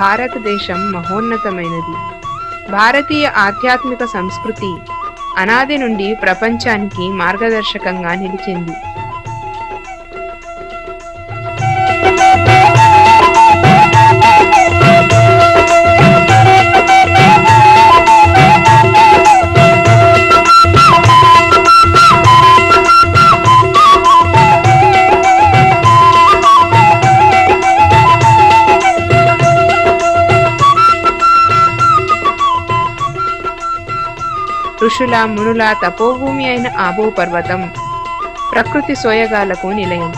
భారతదేశం మహోన్నతమైనది. భారతీయ ఆధ్యాత్మిక సంస్కృతి అనాది నుండి ప్రపంచానికి మార్గదర్శకంగా నిలిచింది. ఋషుల మునుల తపోభూమి అయిన ఆబూ పర్వతం ప్రకృతి సోయగాలకు నిలయం.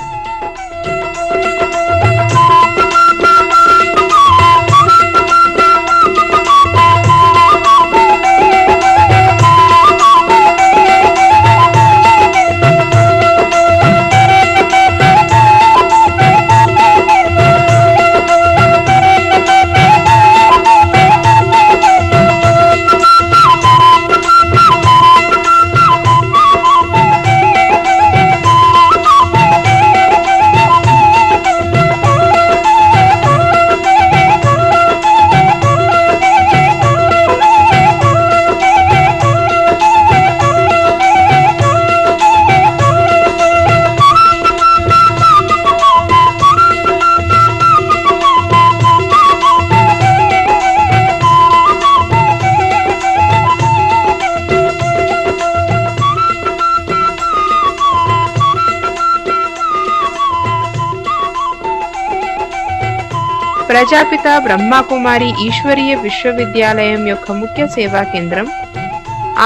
ప్రజాపిత బ్రహ్మకుమారి ఈశ్వరీయ విశ్వవిద్యాలయం యొక్క ముఖ్య సేవా కేంద్రం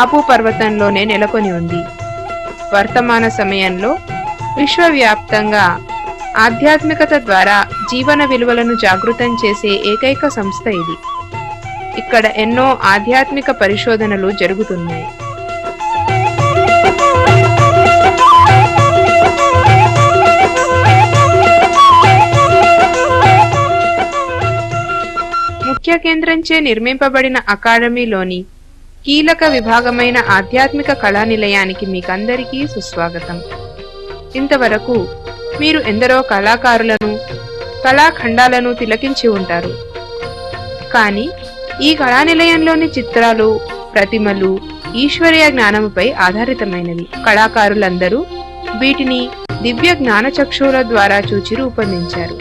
ఆబూ పర్వతంలోనే నెలకొని ఉంది. వర్తమాన సమయంలో విశ్వవ్యాప్తంగా ఆధ్యాత్మికత ద్వారా జీవన విలువలను జాగృతం చేసే ఏకైక సంస్థ ఇది. ఇక్కడ ఎన్నో ఆధ్యాత్మిక పరిశోధనలు జరుగుతున్నాయి. ముఖ్య కేంద్రంచే నిర్మింపబడిన అకాడమీలోని కీలక విభాగమైన ఆధ్యాత్మిక కళా నిలయానికి మీకందరికీ సుస్వాగతం. ఇంతవరకు మీరు ఎందరో కళాకారులను, కళాఖండాలను తిలకించి ఉంటారు. కానీ ఈ కళా నిలయంలోని చిత్రాలు, ప్రతిమలు ఈశ్వరీయ జ్ఞానముపై ఆధారితమైనవి. కళాకారులందరూ వీటిని దివ్య జ్ఞానచక్షువుల ద్వారా చూచి రూపొందించారు.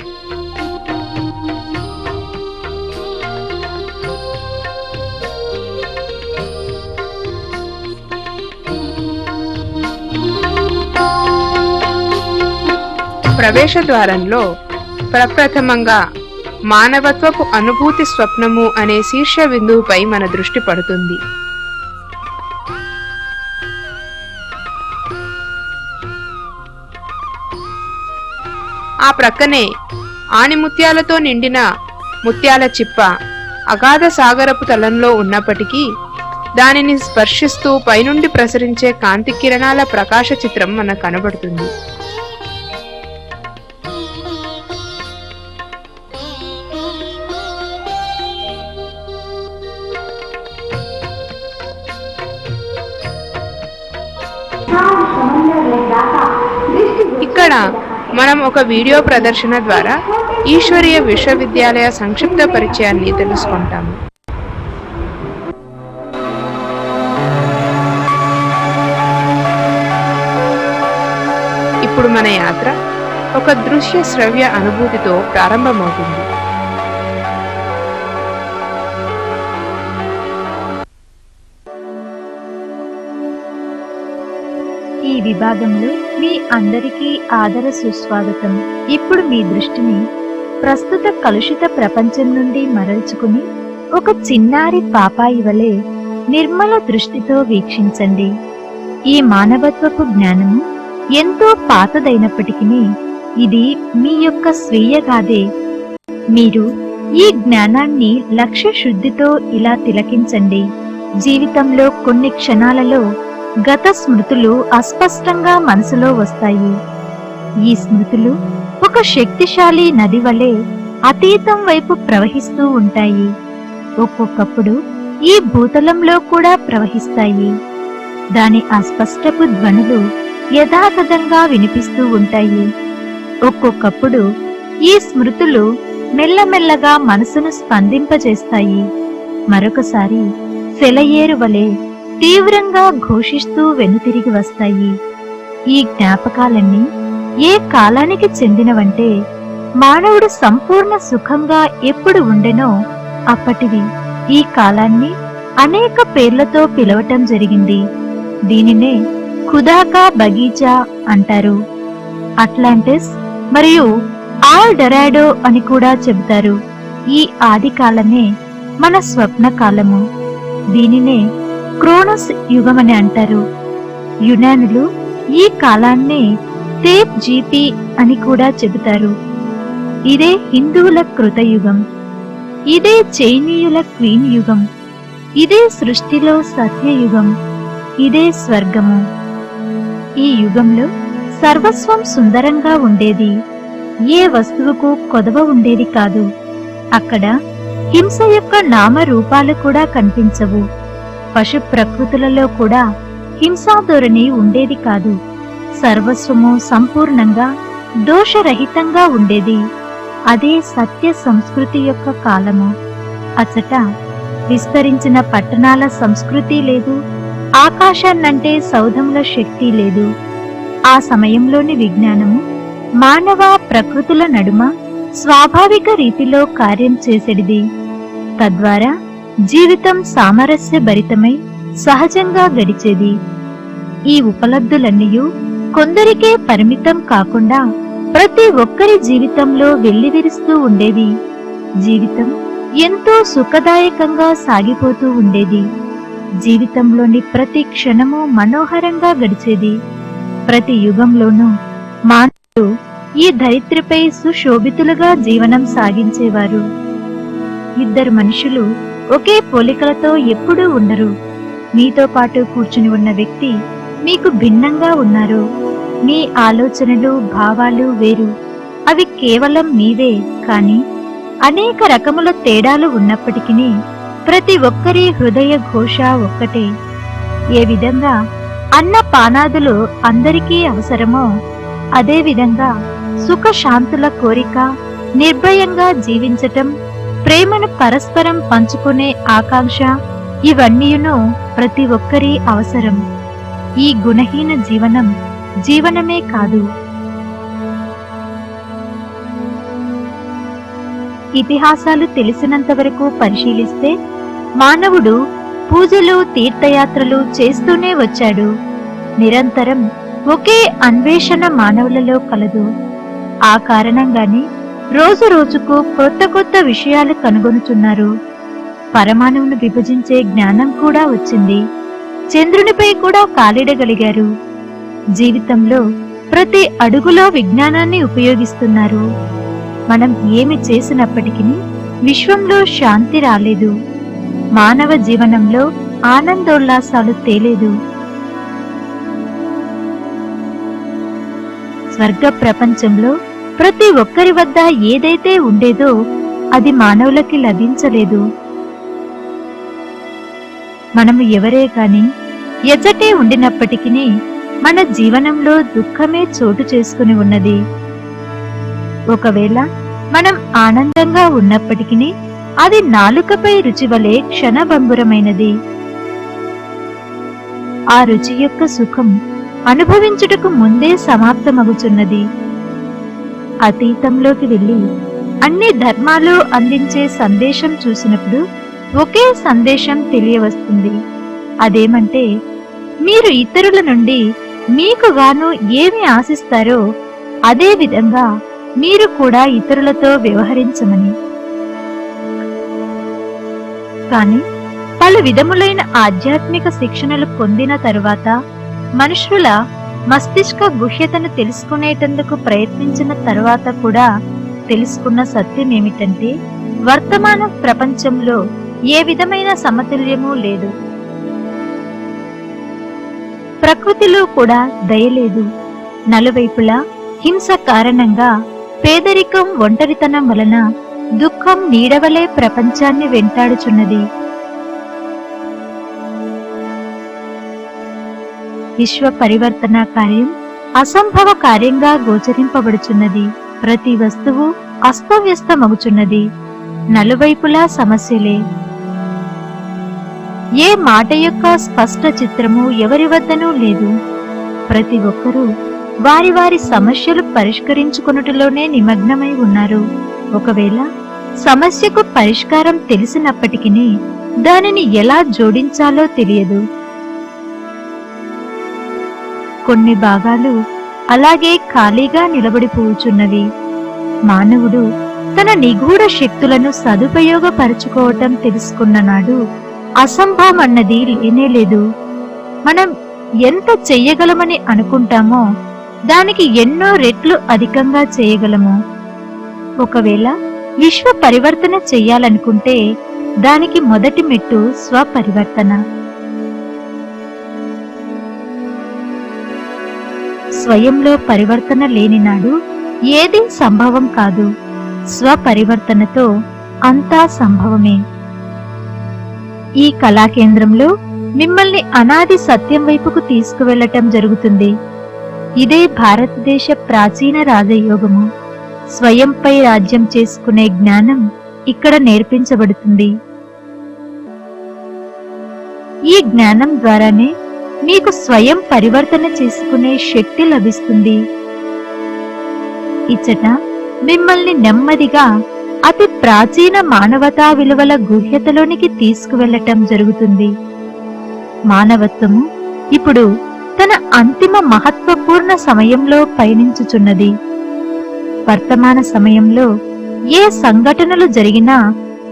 ప్రవేశ ద్వారంలో ప్రప్రథమంగా మానవత్వపు అనుభూతి స్వప్నము అనే శీర్ష బిందువుపై మన దృష్టి పడుతుంది. ఆ ప్రక్కనే ఆణిముత్యాలతో నిండిన ముత్యాల చిప్ప అగాధ సాగరపు తలంలో ఉన్నప్పటికీ దానిని స్పర్శిస్తూ పైనుండి ప్రసరించే కాంతి కిరణాల ప్రకాశ చిత్రం మనకు కనబడుతుంది. ఇక్కడ మనం ఒక వీడియో ప్రదర్శన ద్వారా ఈశ్వరీయ విశ్వవిద్యాలయ సంక్షిప్త పరిచయాన్ని తెలుసుకుంటాము. ఇప్పుడు మన యాత్ర ఒక దృశ్య శ్రవ్య అనుభూతితో ప్రారంభమవుతుంది. ఈ విభాగంలో మీ అందరికీ ఆదర సుస్వాగతం. ఇప్పుడు మీ దృష్టిని ప్రస్తుత కలుషిత ప్రపంచం నుండి మరల్చుకుని ఒక చిన్నారి పాపాయి వలె నిర్మల దృష్టితో వీక్షించండి. ఈ మానవత్వపు జ్ఞానము ఎంతో పాతదైనప్పటికీ ఇది మీ యొక్క స్వీయ గాథే. మీరు ఈ జ్ఞానాన్ని లక్ష్య శుద్ధితో ఇలా తిలకించండి. జీవితంలో కొన్ని క్షణాలలో గత స్మృతులు అస్పష్టంగా మనసులో వస్తాయి. ఈ స్మృతులు ఒక శక్తిశాలి నది వలె అతీతం వైపు ప్రవహిస్తూ ఉంటాయి. ఒక్కొక్కప్పుడు ఈ భూతలంలో కూడా ప్రవహిస్తాయి. దాని అస్పష్టపు ధ్వనులు యథాతథంగా వినిపిస్తూ ఉంటాయి. ఒక్కొక్కప్పుడు ఈ స్మృతులు మెల్లమెల్లగా మనసును స్పందింపజేస్తాయి. మరొకసారి సెలయేరు వలె తీవ్రంగా ఘోషిస్తూ వెనుతిరిగి వస్తాయి. ఈ జ్ఞాపకాలన్నీ ఏ కాలానికి చెందినవంటే మానవుడు సంపూర్ణ సుఖంగా ఎప్పుడు ఉండెనో అప్పటివి. ఈ కాలాన్ని అనేక పేర్లతో పిలవటం జరిగింది. దీనినే ఖుదాకా బగీచా అంటారు. అట్లాంటిస్ మరియు ఆల్ డొరాడో అని కూడా చెబుతారు. ఈ ఆది కాలమే మన స్వప్న కాలము. దీనినే క్రోనస్ యుగమని అంటారు. యునానులు ఈ కాలాన్నే తేప్ జీపీ అని కూడా చెబుతారు. ఇదే హిందువుల కృతయుగం. ఇదే చైనీయుల క్వీన్ యుగం. ఇదే సృష్టిలో సత్యయుగం. ఇదే స్వర్గము. ఈ యుగంలో సర్వస్వం సుందరంగా ఉండేది. ఏ వస్తువుకు కొదవ ఉండేది కాదు. అక్కడ హింస యొక్క నామరూపాలు కూడా కనిపించవు. పశు ప్రకృతులలో కూడా హింసాధోరణి ఉండేది కాదు. సర్వస్వము సంపూర్ణంగా దోషరహితంగా ఉండేది. అదే సత్య సంస్కృతి యొక్క కాలము. అచట విస్తరించిన పట్టణాల సంస్కృతి లేదు. ఆకాశాన్నంటే సౌధముల శక్తి లేదు. ఆ సమయంలోని విజ్ఞానము మానవ ప్రకృతుల నడుమ స్వాభావిక రీతిలో కార్యం చేసేది. తద్వారా జీవితం సామరస్య భరితమై సహజంగా గడిచేది. ఈ ఉపలబ్ధులన్నీయూ కొందరికే పరిమితం కాకుండా ప్రతి ఒక్కరి జీవితంలో వెల్లివిరుస్తూ ఉండేవి. జీవితం ఎంతో సుఖదాయకంగా సాగిపోతూ ఉండేది. జీవితంలోని ప్రతి క్షణము మనోహరంగా గడిచేది. ప్రతి యుగంలోనూ మానవులు ఈ ధరిత్రిపై సుశోభితులుగా జీవనం సాగించేవారు. ఇద్దరు మనుషులు ఒకే పోలికలతో ఎప్పుడూ ఉండరు. మీతో పాటు కూర్చుని ఉన్న వ్యక్తి మీకు భిన్నంగా ఉన్నారు. మీ ఆలోచనలు, భావాలు వేరు. అవి కేవలం మీవే. కానీ అనేక రకముల తేడాలు ఉన్నప్పటికీ ప్రతి ఒక్కరి హృదయ ఘోష ఒక్కటే. ఏ విధంగా అన్న పానాదులు అందరికీ అవసరమో అదే విధంగా సుఖశాంతుల కోరిక, నిర్భయంగా జీవించటం, ప్రేమను పరస్పరం పంచుకునే ఆకాంక్ష ఇవన్నీయును ప్రతి ఒక్కరి అవసరం. ఈ గుణహీన జీవనం జీవనమే కాదు. ఇతిహాసాలు తెలిసినంత వరకు పరిశీలిస్తే మానవుడు పూజలు, తీర్థయాత్రలు చేస్తూనే వచ్చాడు. నిరంతరం ఒకే అన్వేషణ మానవులలో కలదు. ఆ కారణంగానే రోజు రోజుకు కొత్త కొత్త విషయాలు కనుగొనుచున్నారు. పరమాణువును విభజించే జ్ఞానం కూడా వచ్చింది. చంద్రునిపై కూడా కాలిడగలిగారు. జీవితంలో ప్రతి అడుగులో విజ్ఞానాన్ని ఉపయోగిస్తున్నారు. మనం ఏమి చేసినప్పటికీ విశ్వంలో శాంతి రాలేదు. మానవ జీవనంలో ఆనందోల్లాసాలు తేలేదు. స్వర్గ ప్రపంచంలో ప్రతి ఒక్కరి వద్ద ఏదైతే ఉండేదో అది మానవులకి లభించలేదు. మనము ఎవరే కాని ఎచ్చటే ఉండినప్పటికీ మన జీవనంలో దుఃఖమే చోటు చేసుకుని ఉన్నది. ఒకవేళ మనం ఆనందంగా ఉన్నప్పటికీ అది నాలుకపై రుచి వలె క్షణభంగురమైనది. ఆ రుచి యొక్క సుఖం అనుభవించుటకు ముందే సమాప్తమగుచున్నది. అతీతంలోకి వెళ్ళి అన్ని ధర్మాలు అందించే సందేశం చూసినప్పుడు ఒకే సందేశం తెలియవస్తుంది. అదేమంటే, మీరు ఇతరుల నుండి మీకు గాను ఏమి ఆశిస్తారో అదే విధంగా మీరు కూడా ఇతరులతో వ్యవహరించమని. కాని పలు విధములైన ఆధ్యాత్మిక శిక్షణలు పొందిన తరువాత మనుషుల మస్తిష్క గుహ్యతను తెలుసుకునేటందుకు ప్రయత్నించిన తరువాత కూడా తెలుసుకున్న సత్యం ఏమిటంటే, వర్తమాన ప్రపంచంలో ఏ విధమైన సమతుల్యము లేదు. ప్రకృతిలో కూడా దయ లేదు. నలువైపులా హింస కారణంగా పేదరికం, ఒంటరితనం వలన దుఃఖం నీడవలే ప్రపంచాన్ని వెంటాడుచున్నది. విశ్వ పరివర్తన కార్యం అసంభవ కార్యంగా గోచరింపబడుచున్నది. ప్రతి వస్తువు అస్తవ్యస్తమగుచున్నది. నలువైపులా సమస్యలే. ఏ మాట యొక్క స్పష్ట చిత్రము ఎవరి వద్దనూ లేదు. ప్రతి ఒక్కరూ వారి వారి సమస్యలు పరిష్కరించుకొనుటలోనే నిమగ్నమై ఉన్నారు. ఒకవేళ సమస్యకు పరిష్కారం తెలిసినప్పటికీ దానిని ఎలా జోడించాలో తెలియదు. కొన్ని భాగాలు అలాగే ఖాళీగా నిలబడిపోచున్నవి. మానవుడు తన నిగూఢ శక్తులను సదుపయోగపరుచుకోవటం తెలుసుకున్న నాడు అసంభవమన్నది లేనేలేదు. మనం ఎంత చెయ్యగలమని అనుకుంటామో దానికి ఎన్నో రెట్లు అధికంగా చేయగలము. ఒకవేళ విశ్వ పరివర్తన చెయ్యాలనుకుంటే దానికి మొదటి మెట్టు స్వపరివర్తన. స్వయంలో పరివర్తన లేని నాడు ఏదీ సంభవం కాదు. స్వపరివర్తనతో అంతా సంభవమే. ఈ కళాకేంద్రంలో మిమ్మల్ని అనాది సత్యం వైపుకు తీసుకువెళ్లటం జరుగుతుంది. ఇదే భారతదేశ ప్రాచీన రాజయోగము. స్వయంపై రాజ్యం చేసుకునే జ్ఞానం ఇక్కడ నేర్పించబడుతుంది. ఈ జ్ఞానం ద్వారానే మీకు స్వయం పరివర్తన చేసుకునే శక్తి లభిస్తుంది. ఇచ్చట మిమ్మల్ని నెమ్మదిగా అతి ప్రాచీన మానవతా విలువల గుహ్యతలోనికి తీసుకువెళ్లటం జరుగుతుంది. మానవత్వము ఇప్పుడు తన అంతిమ మహత్వపూర్ణ సమయంలో పయనించుచున్నది. వర్తమాన సమయంలో ఏ సంఘటనలు జరిగినా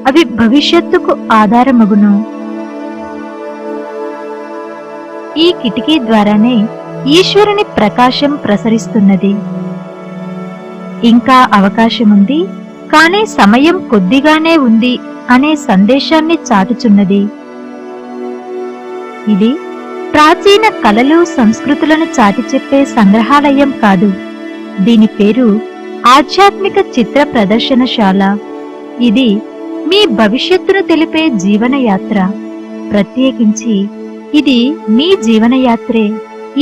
అవి భవిష్యత్తుకు ఆధారమగును. ఈ కిటికీ ద్వారానే ఈశ్వరుని ప్రకాశం ప్రసరిస్తున్నది. ఇంకా అవకాశముంది, కానీ సమయం కొద్దిగానే ఉంది అనే సందేశాన్ని చాటుచున్నది. ఇది ప్రాచీన కళలు, సంస్కృతులను చాటి చెప్పే సంగ్రహాలయం కాదు. దీని పేరు ఆధ్యాత్మిక చిత్ర ప్రదర్శనశాల. ఇది మీ భవిష్యత్తును తెలిపే జీవనయాత్ర. ప్రత్యేకించి ఇది మీ జీవనయాత్రే.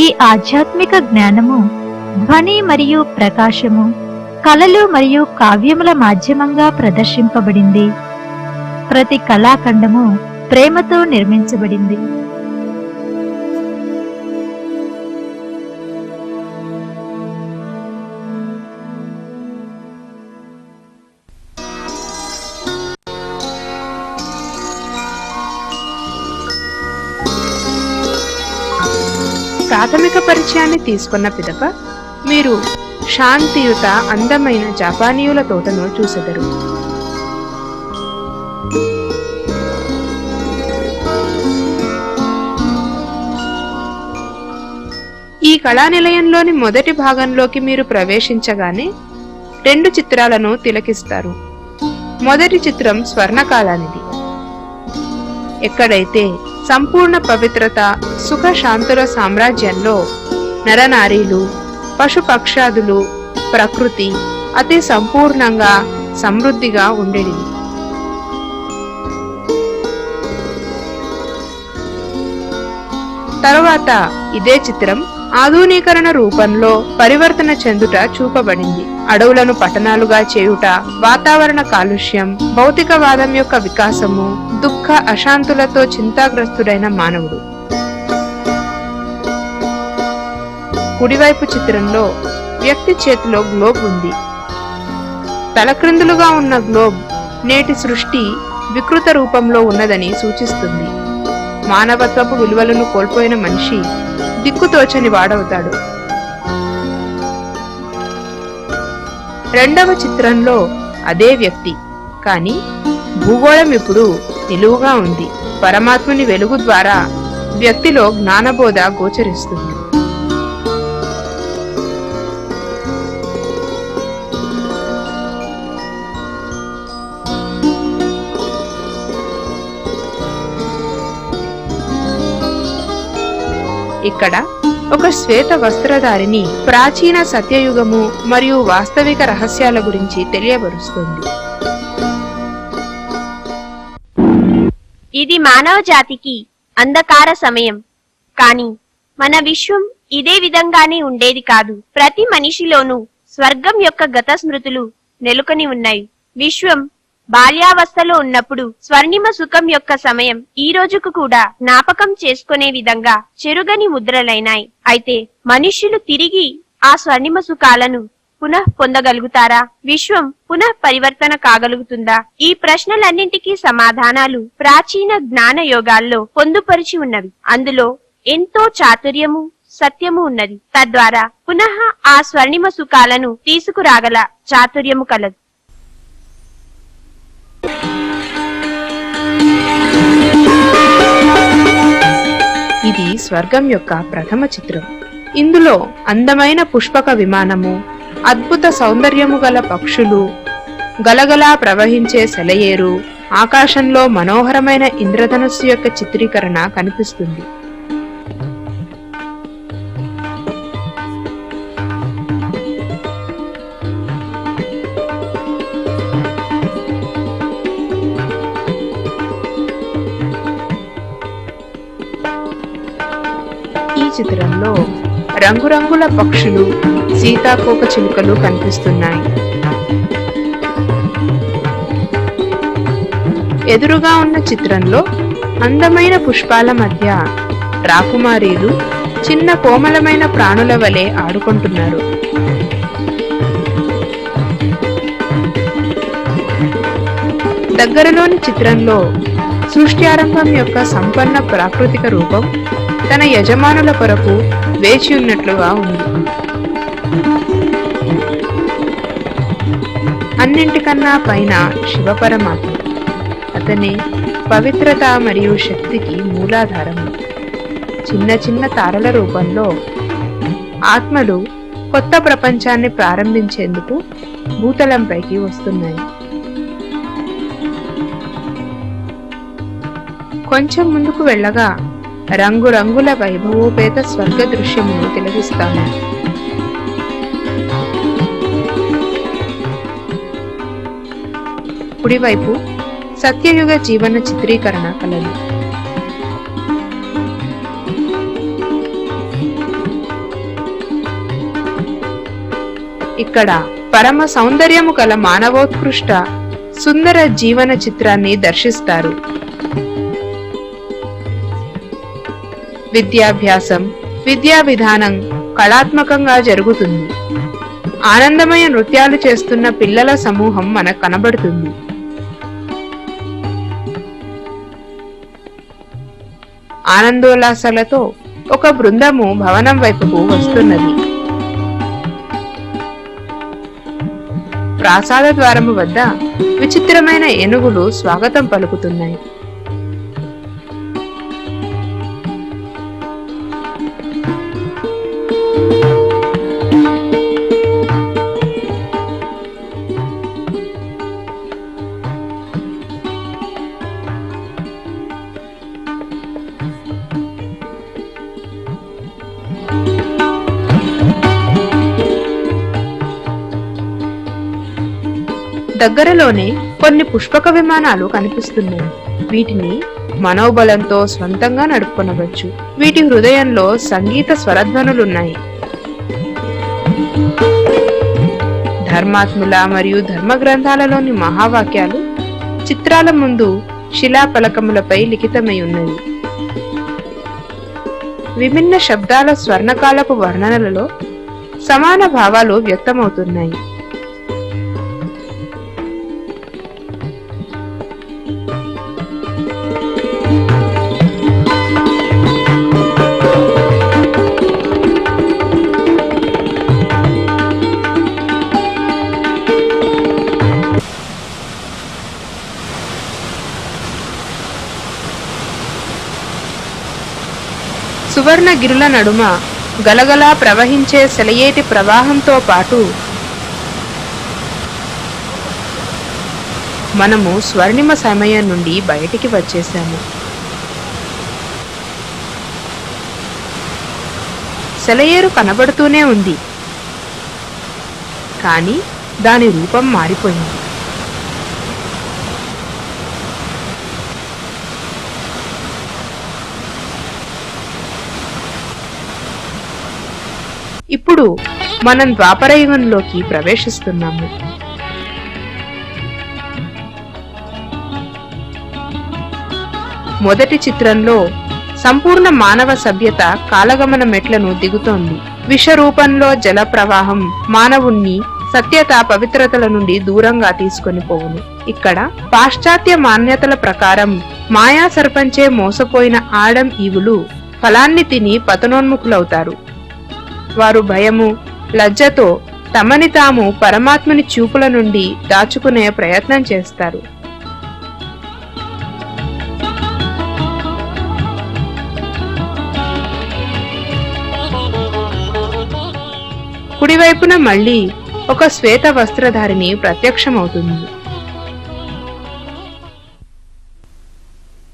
ఈ ఆధ్యాత్మిక జ్ఞానము ధ్వని మరియు ప్రకాశము, కళలు మరియు కావ్యముల మాధ్యమంగా ప్రదర్శింపబడింది. ప్రతి కళాఖండము ప్రేమతో నిర్మించబడింది. ప్రాథమిక పరిచయాన్ని తీసుకున్న పిదప మీరు శాంతియుత అందమైన జపానీయుల తోటను చూసెదరు. ఈ కళానిలయంలోని మొదటి భాగంలోకి మీరు ప్రవేశించగానే 2 చిత్రాలను తిలకిస్తారు. మొదటి చిత్రం స్వర్ణకాలానిది. ఎక్కడైతే సంపూర్ణ పవిత్రత, సుఖ శాంతుల సామ్రాజ్యంలో నరనారీలు, పశుపక్షాదులు, ప్రకృతి అతి సంపూర్ణంగా సమృద్ధిగా ఉండేది. తరువాత ఇదే చిత్రం ఆధునీకరణ రూపంలో పరివర్తన చెందుట చూపబడింది. అడవులను పట్టణాలుగా చేయుట, వాతావరణ కాలుష్యం, భౌతికవాదం యొక్క వికాసము, దుఃఖ అశాంతులతో చింతాగ్రస్తుడైన మానవుడు. కుడివైపు చిత్రంలో వ్యక్తి చేతిలో గ్లోబ్ ఉంది. తలక్రిందులుగా ఉన్న గ్లోబ్ నేటి సృష్టి వికృత రూపంలో ఉన్నదని సూచిస్తుంది. మానవత్వపు విలువలను కోల్పోయిన మనిషి దిక్కుతోచని వాడవుతాడు. రెండవ చిత్రంలో అదే వ్యక్తి, కానీ భూగోళం ఇప్పుడు నిలువుగా ఉంది. పరమాత్ముని వెలుగు ద్వారా వ్యక్తిలో జ్ఞానబోధ గోచరిస్తుంది. ఇక్కడ ఒక శ్వేత వస్త్రధారిని ప్రాచీన సత్యయుగము మరియు వాస్తవిక రహస్యాల గురించి తెలియబరుస్తుంది. ఇది మానవ జాతికి అంధకార సమయం. కాని మన విశ్వం ఇదే విధంగానే ఉండేది కాదు. ప్రతి మనిషిలోనూ స్వర్గం యొక్క గత స్మృతులు నెలకొని ఉన్నాయి. విశ్వం బాల్యావస్థలో ఉన్నప్పుడు స్వర్ణిమ సుఖం యొక్క సమయం ఈ రోజుకు కూడా జ్ఞాపకం చేసుకునే విధంగా చెరుగని ముద్రలైనాయి. అయితే మనుష్యులు తిరిగి ఆ స్వర్ణిమ సుఖాలను పునః పొందగలుగుతారా? విశ్వం పునః పరివర్తన కాగలుగుతుందా? ఈ ప్రశ్నలన్నింటికీ సమాధానాలు ప్రాచీన జ్ఞాన యోగాల్లో పొందుపరిచి ఉన్నవి. అందులో ఎంతో చాతుర్యము, సత్యము ఉన్నది. తద్వారా పునః ఆ స్వర్ణిమ సుఖాలను తీసుకురాగల చాతుర్యము కలదు. ఇది స్వర్గం యొక్క ప్రథమ చిత్రం. ఇందులో అందమైన పుష్పక విమానము, అద్భుత సౌందర్యము గల పక్షులు, గలగలా ప్రవహించే సెలయేరు, ఆకాశంలో మనోహరమైన ఇంద్రధనుస్సు యొక్క చిత్రీకరణ కనిపిస్తుంది. ఈ చిత్రంలో రంగురంగుల పక్షులు, సీతాకోక చిలుకలు కనిపిస్తున్నాయి. ఎదురుగా ఉన్న చిత్రంలో అందమైన పుష్పాల మధ్య రాకుమారీలు చిన్న కోమలమైన ప్రాణుల వలె ఆడుకుంటున్నారు. దగ్గరలోని చిత్రంలో సృష్టి ఆరంభం యొక్క సంపన్న ప్రాకృతిక రూపం తన యజమానుల కొరకు వేచి ఉన్నట్లుగా ఉంది. అన్నింటికన్నా పైన శివపరమాత్మ. అతనే పవిత్రత మరియు శక్తికి మూలాధారం. చిన్న చిన్న తారల రూపంలో ఆత్మలు కొత్త ప్రపంచాన్ని ప్రారంభించేందుకు భూతలంపైకి వస్తున్నాయి. కొంచెం ముందుకు వెళ్ళగా రంగురంగుల వైభవోపేత స్వర్గ దృశ్యమును తిలకిస్తాము. కుడివైపు సత్యయుగ జీవన చిత్రీకరణ కలదు. ఇక్కడ పరమ సౌందర్యము కల మానవోత్కృష్ట సుందర జీవన చిత్రాన్ని దర్శిస్తారు. విద్యాభ్యాసం, విద్యా విధానం కళాత్మకంగా జరుగుతుంది. ఆనందమయ నృత్యాలు చేస్తున్న పిల్లల సమూహం మనకు కనబడుతుంది. ఆనందోల్లాసాలతో ఒక బృందము భవనం వైపుకు వస్తున్నది. ప్రాసాద ద్వారము వద్ద విచిత్రమైన ఏనుగులు స్వాగతం పలుకుతున్నాయి. దగ్గరలోనే కొన్ని పుష్పక విమానాలు కనిపిస్తున్నాయి. వీటిని మనోబలంతో స్వంతంగా నడుపుకొనవచ్చు. వీటి హృదయంలో సంగీత స్వరధ్వనులున్నాయి. ధర్మాత్ముల మరియు ధర్మ గ్రంథాలలోని మహావాక్యాలు చిత్రాల ముందు శిలాఫలకములపై లిఖితమై ఉన్నవి. విభిన్న శబ్దాల స్వర్ణకాలపు వర్ణనలలో సమాన భావాలు వ్యక్తమవుతున్నాయి. సువర్ణ గిరుల నడుమ గలగలా ప్రవహించే సెలయేటి ప్రవాహంతో పాటు మనము స్వర్ణిమ సమయం నుండి బయటికి వచ్చేసాము. సెలయేరు కనబడుతూనే ఉంది, కానీ దాని రూపం మారిపోయింది. ఇప్పుడు మనం ద్వాపరయుగంలోకి ప్రవేశిస్తున్నాము. మొదటి చిత్రంలో సంపూర్ణ మానవ సభ్యత కాలగమన మెట్లను దిగుతోంది. విషరూపంలో జల ప్రవాహం మానవుణ్ణి సత్యత పవిత్రతల నుండి దూరంగా తీసుకొని పోవును. ఇక్కడ పాశ్చాత్య మాన్యతల ప్రకారం మాయా సర్పంచే మోసపోయిన ఆడం ఈవులు ఫలాన్ని తిని పతనోన్ముఖులవుతారు. వారు భయము, లజ్జతో తమని తాము పరమాత్మని చూపుల నుండి దాచుకునే ప్రయత్నం చేస్తారు. కుడివైపున మళ్ళీ ఒక శ్వేత వస్త్రధారిని ప్రత్యక్షమవుతుంది.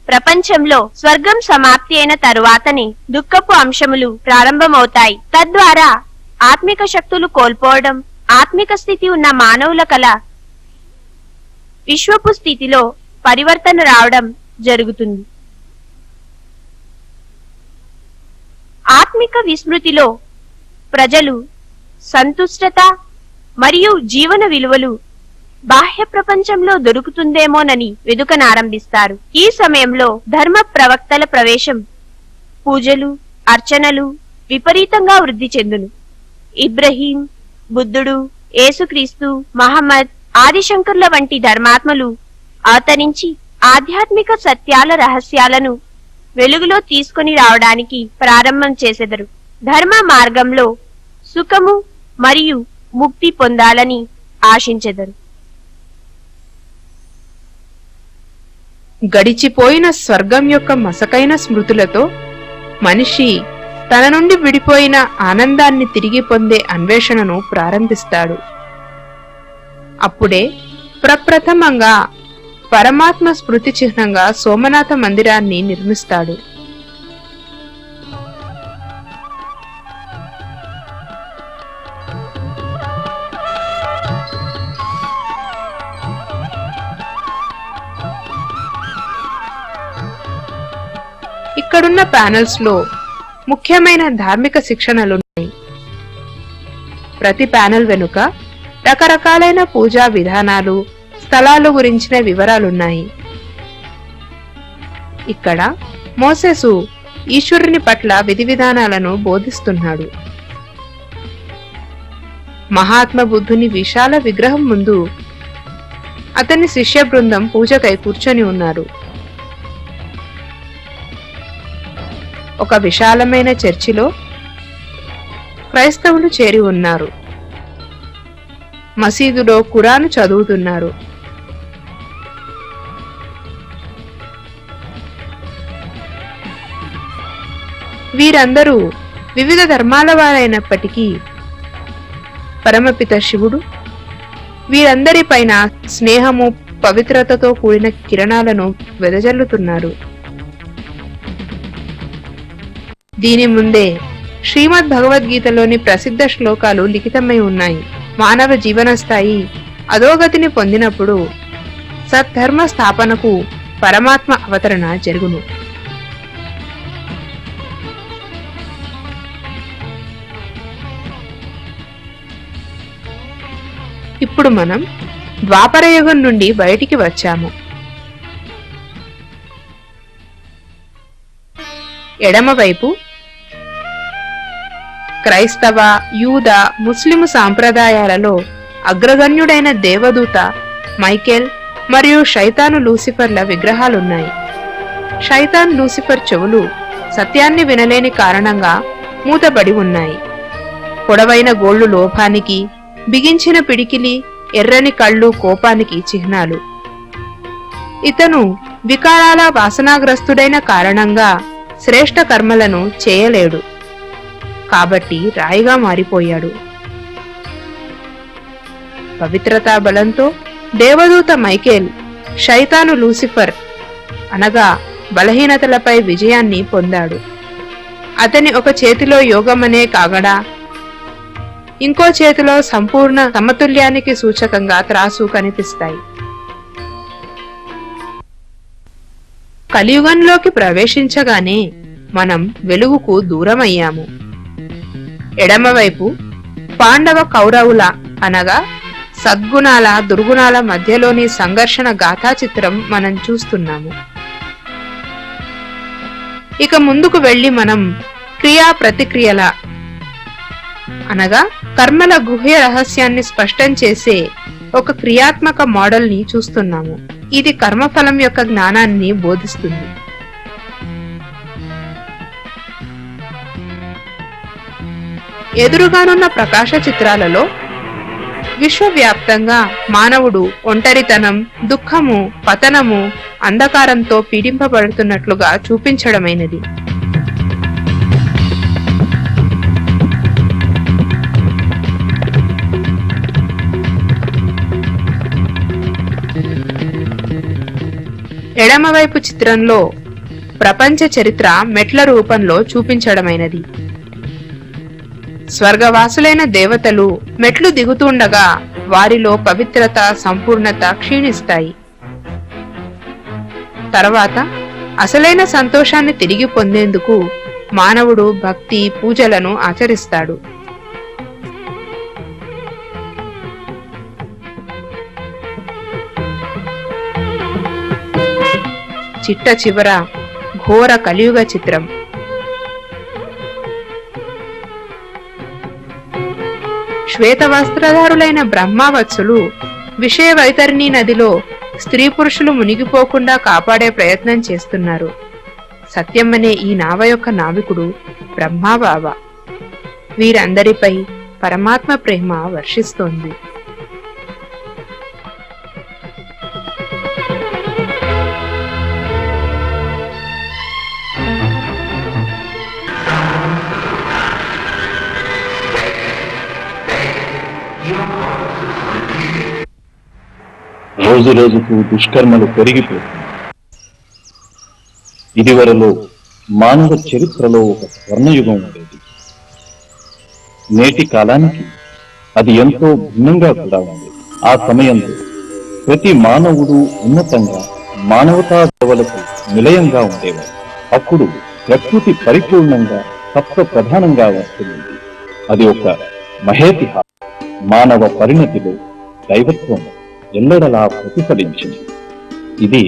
ప్రపంచంలో స్వర్గం సమాప్తి అయిన తరువాతనే దుఃఖపు అంశములు ప్రారంభమవుతాయి. తద్వారా ఆత్మిక శక్తులు కోల్పోవడం, ఆత్మిక స్థితి ఉన్న మానవుల కల విశ్వపు స్థితిలో పరివర్తన రావడం జరుగుతుంది. ఆత్మిక విస్మృతిలో ప్రజలు సంతుష్టత మరియు జీవన విలువలు బాహ్య ప్రపంచంలో దొరుకుతుందేమోనని వెదుకనారంభిస్తారు. ఈ సమయంలో ధర్మ ప్రవక్తల ప్రవేశం, పూజలు, అర్చనలు విపరీతంగా వృద్ధి చెందును. ఇబ్రహీం, బుద్ధుడు, యేసుక్రీస్తు, మహమ్మద్, ఆదిశంకర్ల వంటి ధర్మాత్మలు అవతరించి ఆధ్యాత్మిక సత్యాల రహస్యాలను వెలుగులో తీసుకుని రావడానికి ప్రారంభం చేసెదరు. ధర్మ మార్గంలో సుఖము మరియు ముక్తి పొందాలని ఆశించెదరు. గడిచిపోయిన స్వర్గం యొక్క మసకైన స్మృతులతో మనిషి తన నుండి విడిపోయిన ఆనందాన్ని తిరిగి పొందే అన్వేషణను ప్రారంభిస్తాడు. అప్పుడే ప్రప్రథమంగా పరమాత్మ స్మృతి చిహ్నంగా సోమనాథ మందిరాన్ని నిర్మిస్తాడు. ఇక్కడున్న ప్యానెల్స్ లో ముఖ్యమైన ధార్మిక శిక్షణలున్నాయి. ప్రతి ప్యానెల్ వెనుక రకరకాలైన పూజా విధానాలు, స్థలాలు గురించిన వివరాలున్నాయి. ఇక్కడ మోసెసు ఈశ్వరుని పట్ల విధి విధానాలను బోధిస్తున్నాడు. మహాత్మ బుద్ధుని విశాల విగ్రహం ముందు అతని శిష్య బృందం పూజకై కూర్చొని ఉన్నారు. ఒక విశాలమైన చర్చిలో క్రైస్తవులు చేరి ఉన్నారు. మసీదులో ఖురాను చదువుతున్నారు. వీరందరూ వివిధ ధర్మాల వారైనప్పటికీ పరమపిత శివుడు వీరందరిపైన స్నేహము, పవిత్రతతో కూడిన కిరణాలను వెదజల్లుతున్నారు. దీని ముందే శ్రీమద్ భగవద్గీతలోని ప్రసిద్ధ శ్లోకాలు లిఖితమై ఉన్నాయి. మానవ జీవన స్థాయి అధోగతిని పొందినప్పుడు సద్ధర్మ స్థాపనకు పరమాత్మ అవతరణ జరుగును. ఇప్పుడు మనం ద్వాపరయుగం నుండి బయటికి వచ్చాము. ఎడమవైపు క్రైస్తవ, యూద, ముస్లిము సాంప్రదాయాలలో అగ్రగణ్యుడైన దేవదూత మైకేల్ మరియు శైతాను లూసిఫర్ల విగ్రహాలున్నాయి. శైతాన్ లూసిఫర్ చెవులు సత్యాన్ని వినలేని కారణంగా మూతబడి ఉన్నాయి. పొడవైన గోళ్లు లోభానికి, బిగించిన పిడికిలి, ఎర్రని కళ్ళు కోపానికి చిహ్నాలు. ఇతను వికారాల వాసనాగ్రస్తుడైన కారణంగా శ్రేష్ఠ కర్మలను చేయలేడు, కాబట్టి రాయిగా మారిపోయాడు. పవిత్రతా బలంతో దేవదూత మైకేల్ శైతాను లూసిఫర్ అనగా బలహీనతలపై విజయాన్ని పొందాడు. అతని ఒక చేతిలో యోగమనే కాగడా, ఇంకో చేతిలో సంపూర్ణ సమతుల్యానికి సూచకంగా త్రాసు కనిపిస్తాయి. కలియుగంలోకి ప్రవేశించగానే మనం వెలుగుకు దూరమయ్యాము. ఎడమవైపు పాండవ కౌరవుల అనగా సద్గుణాల దుర్గుణాల మధ్యలోని సంఘర్షణ గాథా చిత్రం మనం చూస్తున్నాము. ఇక ముందుకు వెళ్లి మనం క్రియా ప్రతిక్రియల అనగా కర్మల గుహ్య రహస్యాన్ని స్పష్టం చేసే ఒక క్రియాత్మక మోడల్ ని చూస్తున్నాము. ఇది కర్మఫలం యొక్క జ్ఞానాన్ని బోధిస్తుంది. ఎదురుగానున్న ప్రకాశ చిత్రాలలో విశ్వవ్యాప్తంగా మానవుడు ఒంటరితనం, దుఃఖము, పతనము, అంధకారంతో పీడింపబడుతున్నట్లుగా చూపించడమైనది. ఎడమవైపు చిత్రంలో ప్రపంచ చరిత్ర మెట్ల రూపంలో చూపించడమైనది. స్వర్గవాసులైన దేవతలు మెట్లు దిగుతుండగా వారిలో పవిత్రత, సంపూర్ణత క్షీణిస్తాయి. తర్వాత అసలైన సంతోషాన్ని తిరిగి పొందేందుకు మానవుడు భక్తి, పూజలను ఆచరిస్తాడు. చిట్ట చివర ఘోర కలియుగ చిత్రం. శ్వేత వస్త్రధారులైన బ్రహ్మవత్సులు విషయ వైతరిణి నదిలో స్త్రీ పురుషులు మునిగిపోకుండా కాపాడే ప్రయత్నం చేస్తున్నారు. సత్యం అనే ఈ నావ యొక్క నావికుడు బ్రహ్మబాబా. వీరందరిపై పరమాత్మ ప్రేమ వర్షిస్తోంది. రోజు రోజుకు దుష్కర్మలు పెరిగిపోతుంది. ఇదివరలో మానవ చరిత్రలో ఒక స్వర్ణయుగం ఉండేది. నేటి కాలానికి అది ఎంతో భిన్నంగా కూడా ఉంది. ఆ సమయంలో ప్రతి మానవుడు ఉన్నతంగా మానవతా విలువలకు నిలయంగా ఉండేవాడు. అప్పుడు ప్రకృతి పరిపూర్ణంగా సప్త ప్రధానంగా వస్తుంది. అది ఒక మహేతిహాసం. మానవ పరిణతిలో దైవత్వం ఎల్లడలా ప్రతిఫలించింది. ఇది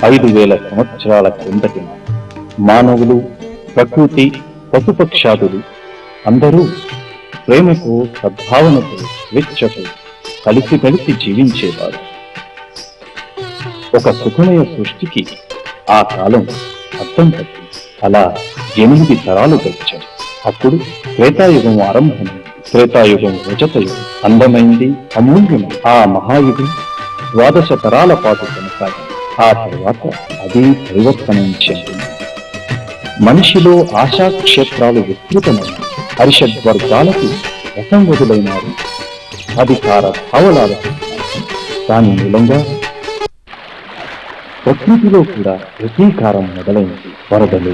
5000 సంవత్సరాల క్రిందటి మానవులు, ప్రకృతి, పశుపక్షాదులు అందరూ ప్రేమకు, సద్భావనకు, స్వేచ్ఛకు కలిసి జీవించేవారు. ఒక సుఖమయ సృష్టికి ఆ కాలం అర్థం పట్టి అలా 8 తరాలు గడిచాయి. అప్పుడు త్రేతాయుగం ఆరంభమైంది. త్రేతాయుగం రజతయుగం అందమైంది, అమూల్యమైంది. ఆ మహాయుగం 12 తరాల పాటు కొనసాగింది. ఆ తర్వాత అది పరివర్తనం చెందింది. మనిషిలో ఆశా క్షేత్రాలు విస్తృతమైన హరిషద్వర్గాలకు రసం వదులైనారు. అధికార భావలాలు దాని మూలంగా ప్రకృతిలో కూడా ప్రతీకారం మొదలైంది. వరదలు,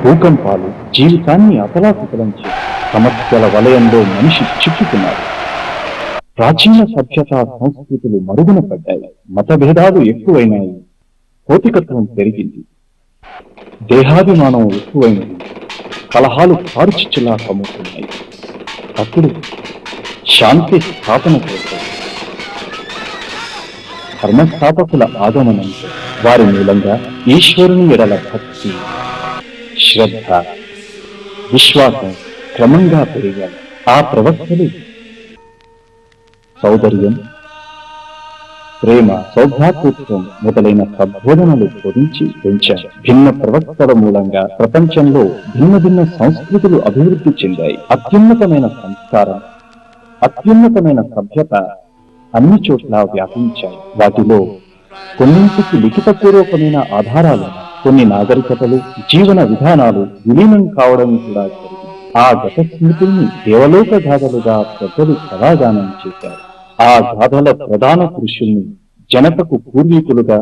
భూకంపాలు జీవితాన్ని అతలాకుతలం చేసి సమస్యల వలయంలో మనిషి చిక్కుకున్నాడు. ప్రాచీన సభ్యతా సంస్కృతులు మరుగున పడ్డాయి. మతభేదాలు ఎక్కువైనాయి. భౌతికత్వం పెరిగింది. దేహాభిమానం ఎక్కువైనది. కలహాలు పారుచిచ్చులా కమ్ముతున్నాయి. అప్పుడు శాంతి స్థాపన కోసం ధర్మస్థాపకుల ఆగమనంతో వారి మూలంగా ఈశ్వరుని ఎడల భక్తి, శ్రద్ధ, విశ్వాసం క్రమంగా పెరిగాయి. ఆ ప్రవక్తలు సౌందర్యం, ప్రేమ, సౌభ్రాతృత్వం మొదలైన సద్బోధనలు బోధించి పెంచారు. భిన్న ప్రవక్తల మూలంగా ప్రపంచంలో భిన్న సంస్కృతులు అభివృద్ధి చెందాయి. అత్యున్నతమైన సంస్కారం, అత్యున్నతమైన సభ్యత అన్ని చోట్ల వ్యాపించాయి. వాటిలో కొన్నింటికి లిఖితపూర్వకమైన ఆధారాలు, కొన్ని నాగరికతలు, జీవన విధానాలు విలీనం కావడం కూడా జరిగింది. ఆ గత స్మృతుల్ని దేవలోక గాథలుగా పెద్దలు కళాగానం చేశారు. ఆ గాథల ప్రధాన పురుషుల్ని జనతకు పూర్వీకులుగా,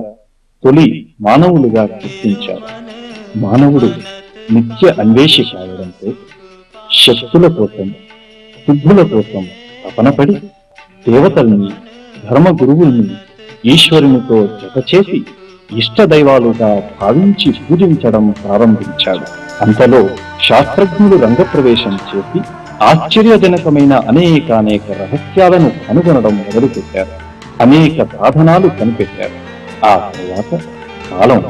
తొలి మానవులుగా గుర్తించారు. మానవుడు నిత్య అన్వేషి కావడంతో శక్తుల కోసం, సిద్ధుల కోసం తపనపడి దేవతల్ని, ధర్మ గురువుల్ని ఈశ్వరునితో జతచేసి ఇష్టదైవాలుగా భావించి పూజించడం ప్రారంభించాడు. అంతలో శాస్త్రజ్ఞులు రంగప్రవేశం చేసి ఆశ్చర్యజనకమైన అనేక రహస్యాలను కనుగొనడం మొదలుపెట్టారు. అనేక సాధనాలు కనిపెట్టారు. ఆ తరువాత కాలం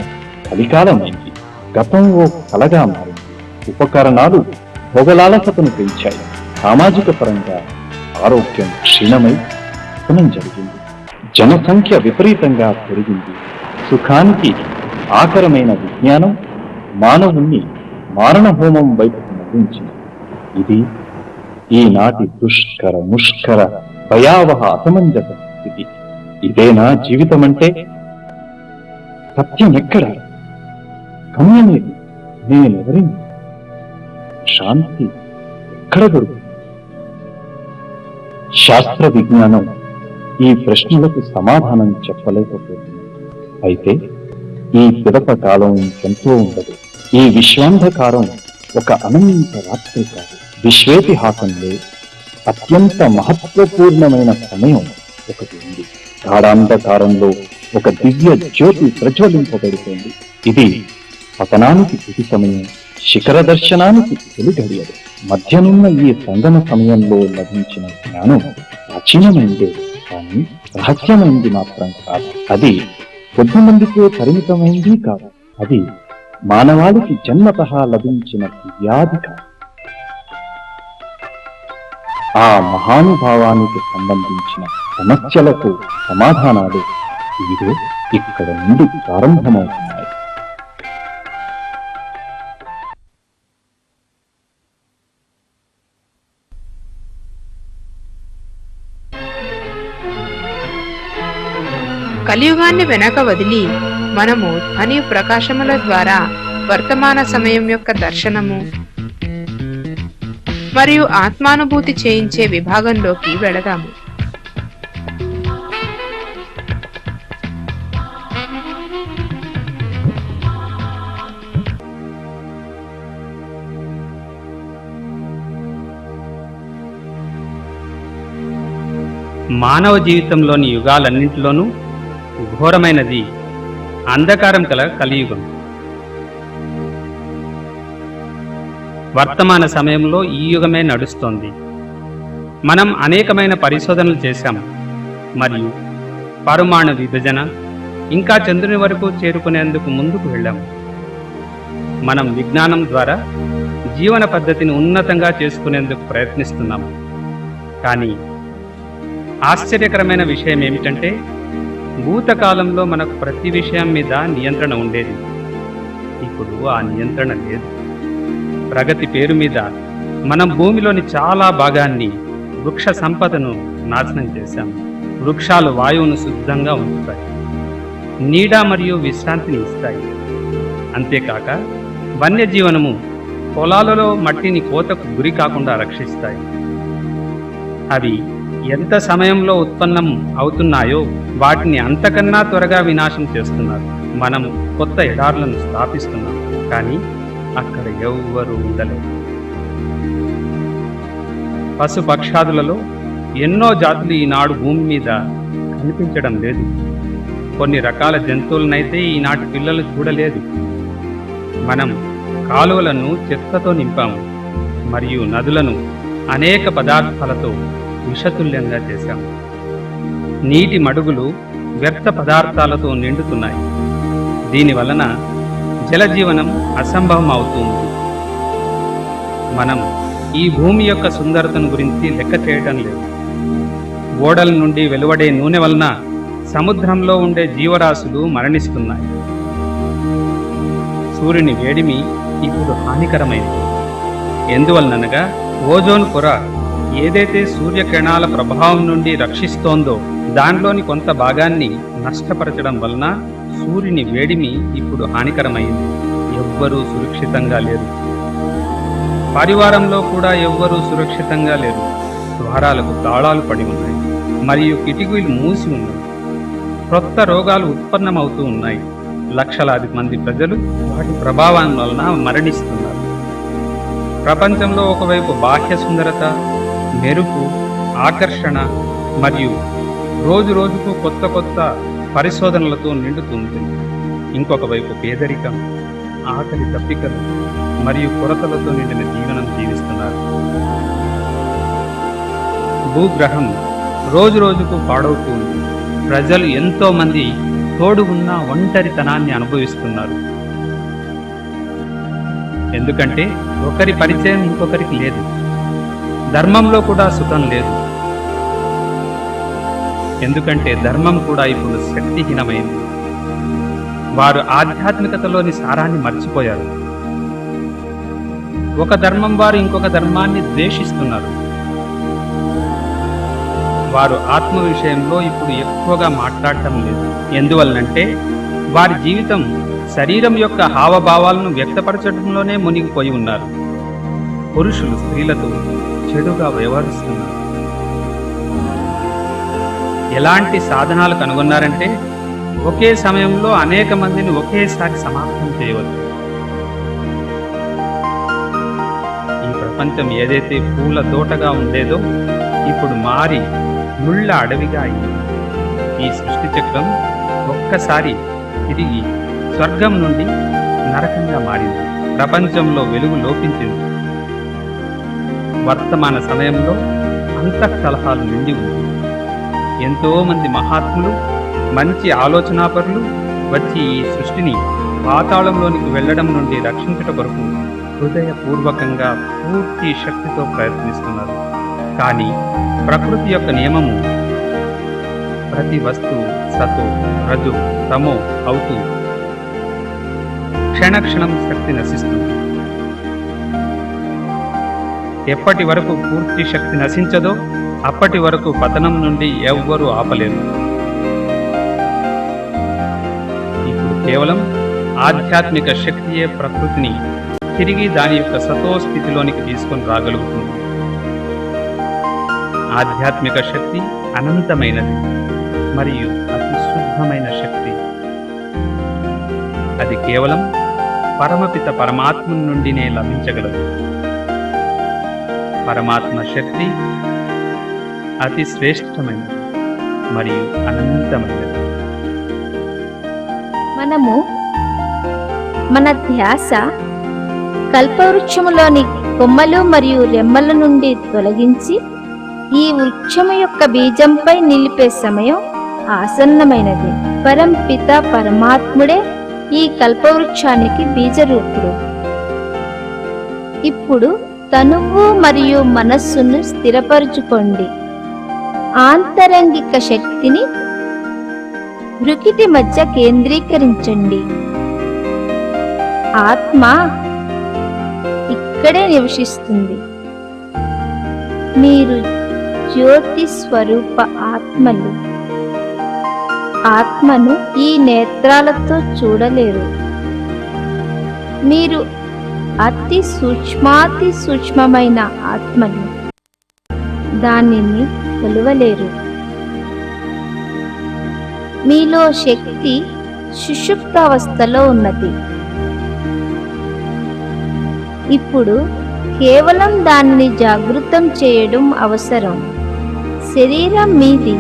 కలికాలమైంది. గతం ఓ కలగా మారింది. ఉపకరణాలు భోగలాలసతను పెంచాయి. సామాజిక పరంగా ఆరోగ్యం క్షీణమై పతనం జరిగింది. జనసంఖ్య విపరీతంగా పెరిగింది. సుఖానికి ఆకరమైన విజ్ఞానం మానవుణ్ణి మారణ హోమం వైపుకు మళ్లించింది. ఇది ఈనాటి దుష్కర ముష్కర భయావహ అసమంజస స్థితి. ఇదేనా జీవితం అంటే? సత్యం ఎక్కడ? గమ్యమేది? నేనెవరిని? శాంతి ఎక్కడ దొరుకుతుంది? శాస్త్ర విజ్ఞానం ఈ ప్రశ్నలకు సమాధానం చెప్పలేకపోతుంది. అయితే ఈ పిదప కాలం ఎంతో ఉండదు. ఈ విశ్వాంధకారం ఒక అనంత రాత్రి కాదు. విశ్వేతిహాసంలో అత్యంత మహత్వపూర్ణమైన సమయం ఒకటి ఉంది. గాఢాంధకారంలో ఒక దివ్య జ్యోతి ప్రజ్వలింపబడుతుంది. ఇది పతనానికి తుది సమయం, శిఖర దర్శనానికి తొలి గడియలు. మధ్యనున్న ఈ సంగమ సమయంలో లభించిన జ్ఞానం ప్రాచీనమైందే, కానీ రహస్యమైంది మాత్రం కాదు. అది కొద్దిమందికే పరిమితమైంది కాదు. అది మానవాళికి జన్మతః లభించిన దివ్యాధి కాదు. ఆ మహానుభావానికి సంబంధించిన సమస్యలకు సమాధానాలు ఇవిడే ఇక్కడ నుండి ప్రారంభమవుతున్నాయి. కలియుగాన్ని వెనక వదిలి మనము ధ్వని ప్రకాశముల ద్వారా వర్తమాన సమయం యొక్క దర్శనము మరియు ఆత్మానుభూతి చేయించే విభాగంలోకి వెళదాము. మానవ జీవితంలోని యుగాలన్నింటిలోనూ ఘోరమైనది అంధకారం కల కలియుగం. వర్తమాన సమయంలో ఈ యుగమే నడుస్తోంది. మనం అనేకమైన పరిశోధనలు చేశాం మరియు పరమాణు విభజన ఇంకా చంద్రుని వరకు చేరుకునేందుకు ముందుకు వెళ్ళాము. మనం విజ్ఞానం ద్వారా జీవన పద్ధతిని ఉన్నతంగా చేసుకునేందుకు ప్రయత్నిస్తున్నాము. కానీ ఆశ్చర్యకరమైన విషయం ఏమిటంటే, భూతకాలంలో మనకు ప్రతి విషయం మీద నియంత్రణ ఉండేది. ఇప్పుడు ఆ నియంత్రణ లేదు. ప్రగతి పేరు మీద మనం భూమిలోని చాలా భాగాన్ని, వృక్ష సంపదను నాశనం చేశాము. వృక్షాలు వాయువును శుద్ధంగా ఉంచుతాయి, నీడ మరియు విశ్రాంతిని ఇస్తాయి. అంతేకాక వన్యజీవనము పొలాలలో మట్టిని కోతకు గురి కాకుండా రక్షిస్తాయి. అవి ఎంత సమయంలో ఉత్పన్నం అవుతున్నాయో వాటిని అంతకన్నా త్వరగా వినాశం చేస్తున్నారు. మనం కొత్త ఎడార్లను స్థాపిస్తున్నాం, కానీ అక్కడ ఎవ్వరూ ఉండలేదు. పశుపక్షాదులలో ఎన్నో జాతులు ఈనాడు భూమి మీద కనిపించడం లేదు. కొన్ని రకాల జంతువులనైతే ఈనాటి పిల్లలు చూడలేదు. మనం కాలువలను చెత్తతో నింపాము మరియు నదులను అనేక పదార్థాలతో విషతుల్యంగా చేశాము. నీటి మడుగులు వ్యర్థ పదార్థాలతో నిండుతున్నాయి. దీనివలన జలజీవనం అసంభవం అవుతుంది. మనం ఈ భూమి యొక్క సుందరతను గురించి లెక్క చేయటం లేదు. ఓడల నుండి వెలువడే నూనె వలన సముద్రంలో ఉండే జీవరాశులు మరణిస్తున్నాయి. సూర్యుని వేడిమి ఇప్పుడు హానికరమైంది. ఎందువలనగా ఓజోన్ పొర ఏదైతే సూర్యకిరణాల ప్రభావం నుండి రక్షిస్తోందో దానిలోని కొంత భాగాన్ని నష్టపరచడం వలన సూర్యుని వేడిమి ఇప్పుడు హానికరమైంది. ఎవ్వరూ సురక్షితంగా లేరు. పరివారంలో కూడా ఎవ్వరూ సురక్షితంగా లేరు. ద్వారాలకు తాళాలు పడి ఉన్నాయి మరియు కిటికీలు మూసి ఉన్నాయి. కొత్త రోగాలు ఉత్పన్నమవుతూ ఉన్నాయి. లక్షలాది మంది ప్రజలు వాటి ప్రభావం వలన మరణిస్తున్నారు. ప్రపంచంలో ఒకవైపు బాహ్య సుందరత, మెరుపు, ఆకర్షణ మరియు రోజు రోజుకు కొత్త కొత్త పరిశోధనలతో నిండుతుంది. ఇంకొక వైపు పేదరికం, ఆకలి దప్పికలు మరియు కొరతలతో నిండిన జీవనం జీవిస్తున్నారు. భూగ్రహం రోజు రోజుకు పాడవుతుంది. ప్రజలు ఎంతో మంది తోడు ఉన్న ఒంటరితనాన్ని అనుభవిస్తున్నారు. ఎందుకంటే ఒకరి పరిచయం ఇంకొకరికి లేదు. ధర్మంలో కూడా సుఖం లేదు. ఎందుకంటే ధర్మం కూడా ఇప్పుడు శక్తిహీనమైంది. వారు ఆధ్యాత్మికతలోని సారాన్ని మర్చిపోయారు. ఒక ధర్మం వారు ఇంకొక ధర్మాన్ని ద్వేషిస్తున్నారు. వారు ఆత్మ విషయంలో ఇప్పుడు ఎక్కువగా మాట్లాడటం లేదు. ఎందువల్లంటే వారి జీవితం శరీరం యొక్క హావభావాలను వ్యక్తపరచడంలోనే మునిగిపోయి ఉన్నారు. పురుషులు స్త్రీలతో చెడుగా వ్యవహరిస్తున్నారు. ఎలాంటి సాధనాలు కనుగొన్నారంటే ఒకే సమయంలో అనేక మందిని ఒకేసారి సమాప్తం చేయవచ్చు. ఈ ప్రపంచం ఏదైతే పూల తోటగా ఉండేదో ఇప్పుడు మారి ముళ్ళ అడవిగా అయింది. ఈ సృష్టి చక్రం ఒక్కసారి తిరిగి స్వర్గం నుండి నరకంగా మారింది. ప్రపంచంలో వెలుగు లోపించింది. వర్తమాన సమయంలో అంతఃకలహాలు నిండి ఉంది. ఎంతో మంది మహాత్ములు, మంచి ఆలోచనాపరులు వచ్చి ఈ సృష్టిని పాతాళంలోనికి వెళ్లడం నుండి రక్షించుట కొరకు హృదయపూర్వకంగా పూర్తి శక్తితో ప్రయత్నిస్తున్నారు. కానీ ప్రకృతి యొక్క నియమము ప్రతి వస్తువు సతో, రజు, తమో అవుతూ క్షణక్షణం శక్తి నశిస్తుంది. ఎప్పటి వరకు పూర్తి శక్తి నశించదో అప్పటి వరకు పతనం నుండి ఎవ్వరూ ఆపలేరు. ఇప్పుడు కేవలం ఆధ్యాత్మిక శక్తియే ప్రకృతిని తిరిగి దాని యొక్క సతో స్థితిలోనికి తీసుకొని రాగలుగుతుంది. ఆధ్యాత్మిక శక్తి అనంతమైనది మరియు అతి శుద్ధమైన శక్తి. అది కేవలం పరమపిత పరమాత్మ నుండినే లభించగలదు. పరమాత్మ శక్తి అతి శ్రేష్టమైనది మరియు అనంతమైనది. మనము మన ధ్యాస కల్పవృక్షములోని కొమ్మలు మరియు రెమ్మల నుండి తొలగించి ఈ వృక్షము యొక్క బీజంపై నిలిపే సమయం ఆసన్నమైనది. పరంపిత పరమాత్ముడే ఈ కల్పవృక్షానికి బీజరూపుడు. ఇప్పుడు తనువు మరియు మనస్సును స్థిరపరచుకోండి. ఆంతరంగిక శక్తిని భృకిటి మధ్య కేంద్రీకరించండి. ఆత్మ ఇక్కడే నివసిస్తుంది. మీరు జ్యోతి స్వరూప ఆత్మలు. ఆత్మను ఈ నేత్రాలతో చూడలేరు. మీరు అతి సూక్ష్మాతి సూక్ష్మమైన ఆత్మలు. దానిని కొలవలేరు. మీలో శక్తి సుషుప్తావస్థలో ఉన్నది. ఇప్పుడు కేవలం దానిని జాగృతం చేయడం అవసరం. శరీరం మీది.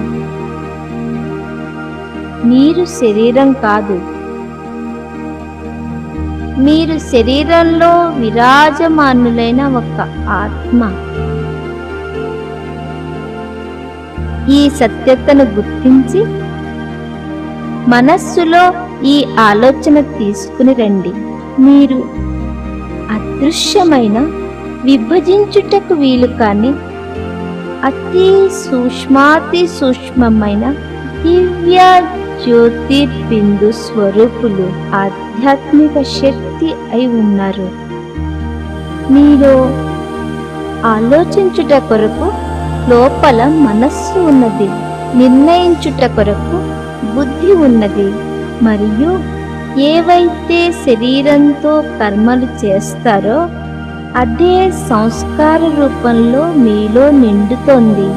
మీరు శరీరం కాదు. మీరు శరీరంలో విరాజమానులైన ఒక ఆత్మ. ఈ సత్యతను గుర్తించి మనస్సులో ఈ ఆలోచన తీసుకుని రండి. మీరు అదృశ్యమైన, విభజించుటకు వీలు కాని అతి సూక్ష్మాతి సూక్ష్మమైన దివ్య జ్యోతిర్బిందు స్వరూపులు ఆధ్యాత్మిక శక్తి అయి ఉన్నారు. మీలో ఆలోచించుట కొరకు లోపల మనస్సు ఉన్నది. నిర్ణయించుట కొరకు బుద్ధి ఉన్నది. మరియు ఏవైతే శరీరంతో కర్మలు చేస్తారో అదే సంస్కార రూపంలో మీలో నిండుతోంది.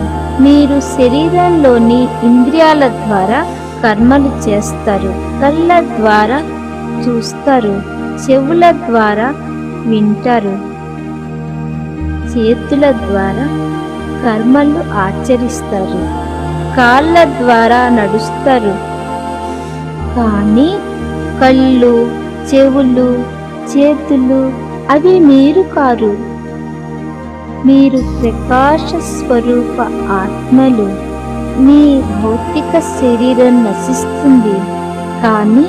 మీరు శరీరంలోని ఇంద్రియాల ద్వారా కర్మలు చేస్తారు. కళ్ళ ద్వారా చూస్తారు, చెవుల ద్వారా వింటారు, చేతుల ద్వారా కర్మలు ఆచరిస్తారు, కాళ్ళ ద్వారా నడుస్తారు. కానీ కళ్ళు, చెవులు, చేతులు అవి మీరు కారు. మీరు ప్రకాశ స్వరూప ఆత్మలు. మీ భౌతిక శరీరం నశిస్తుంది, కానీ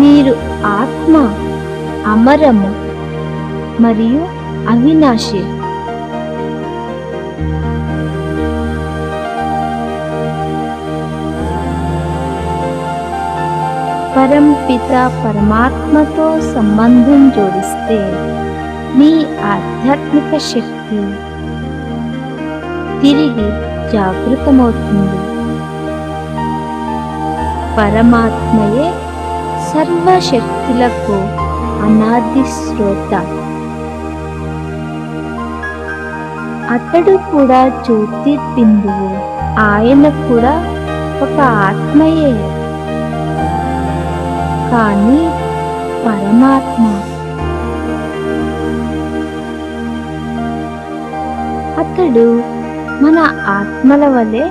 మీరు ఆత్మ అమరము మరియు అవినాశి. పరంపిత పరమాత్మతో సంబంధం జోడిస్తే మీ ఆధ్యాత్మిక శక్తి తిరిగి జాగృతమవుతుంది. పరమాత్మయే సర్వశక్తులకు అనాది శ్రోత. అతడు కూడా జ్యోతిర్బిందువు. ఆయన కూడా ఒక ఆత్మయే, కానీ పరమాత్మ. అతడు మన ఆత్మల వలె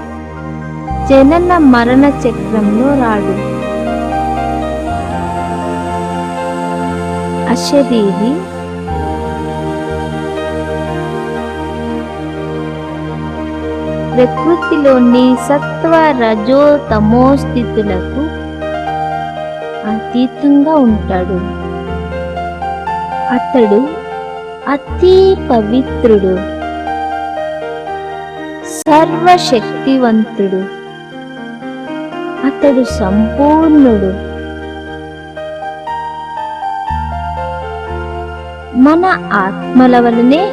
జనన మరణ చక్రంలో రాడు. అశరీరి, ప్రకృతిలోని సత్వ రజో తమో స్థితులకు అతీతంగా ఉంటాడు. అతడు అతి పవిత్రుడు, సర్వశక్తివంతుడు. అతడు సంపూర్ణుడు. మన ఆత్మల వలనే